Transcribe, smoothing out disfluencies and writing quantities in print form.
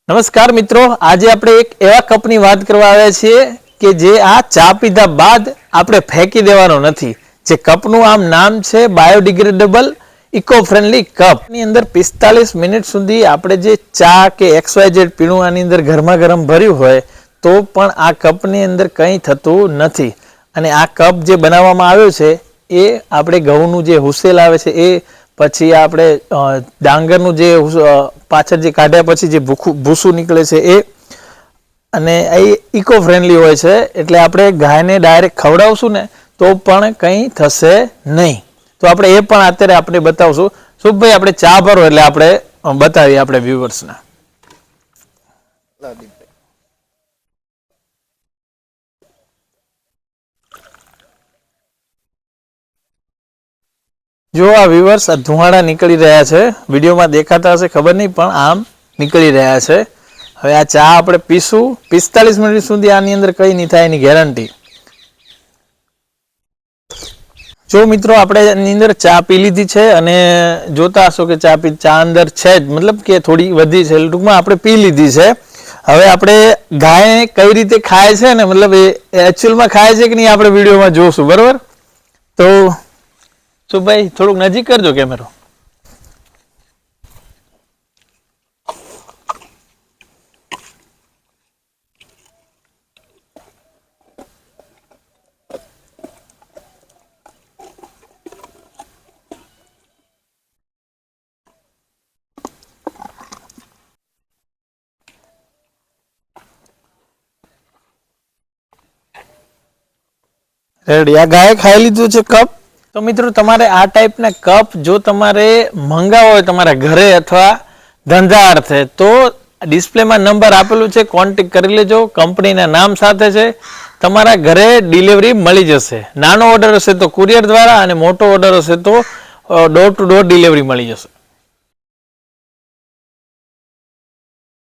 નમસ્કાર મિત્રો, આજે આપણે એક એવા કપની વાત કરવા આવ્યા છીએ કે જે આ ચા પીધા બાદ આપણે ફેંકી દેવાનો નથી. જે કપનું આમ નામ છે બાયોડિગ્રેડેબલ ઇકો ફ્રેન્ડલી કપ. ની અંદર 45 મિનિટ સુધી આપણે જે ચા કે XYZ પીણું આની અંદર ગરમા ગરમ ભર્યું હોય તો પણ આ કપની અંદર કંઈ થતું નથી. અને આ કપ જે બનાવવામાં આવ્યો છે એ આપણે ઘઉંનું જે હુસેલ આવે છે એ પછી આપણે ડાંગરનું જે પાછળ જે કાઢ્યા પછી જે ભૂસું નીકળે છે એ, અને એ ઇકો ફ્રેન્ડલી હોય છે એટલે આપણે ગાયને ડાયરેક્ટ ખવડાવશું ને તો પણ કંઈ થશે નહીં. તો આપણે એ પણ અત્યારે આપણે બતાવશું. શુભભાઈ, આપણે ચા ભરો એટલે આપણે બતાવીએ આપણે વ્યુઅર્સને. જો આ વ્યુઅર્સ, આ ધુમાડા નીકળી રહ્યા છે, વિડીયોમાં દેખાતા હશે ખબર નહીં, પણ આમ નીકળી રહ્યા છે. હવે આ ચા આપણે પીશું. 45 મિનિટ સુધી આની અંદર કંઈ નહીં થાય એની ગેરંટી. જો મિત્રો, આપણે એની અંદર ચા પી લીધી છે અને જોતા હશો કે ચા અંદર છે જ, મતલબ કે થોડી વધી છે, ટૂંકમાં આપણે પી લીધી છે. હવે આપણે ગાય કઈ રીતે ખાય છે ને, મતલબ એ એકચ્યુઅલમાં ખાય છે કે નહીં આપણે વિડીયોમાં જોશું, બરાબર? તો ભાઈ થોડુંક નજીક કરજો કેમેરો. રેડી, આ ગાય ખાઈ લીધું છે કપ. તો મિત્રો, તમારે આ ટાઈપના કપ જો તમારે મંગાવો હોય તમારા ઘરે અથવા ધંધા અર્થે, તો ડિસ્પ્લેમાં નંબર આપેલું છે, કોન્ટેક્ટ કરી લેજો. કંપનીના નામ સાથે છે, તમારા ઘરે ડિલિવરી મળી જશે. નાનો ઓર્ડર હશે તો કુરિયર દ્વારા, અને મોટો ઓર્ડર હશે તો ડોર ટુ ડોર ડિલિવરી મળી જશે.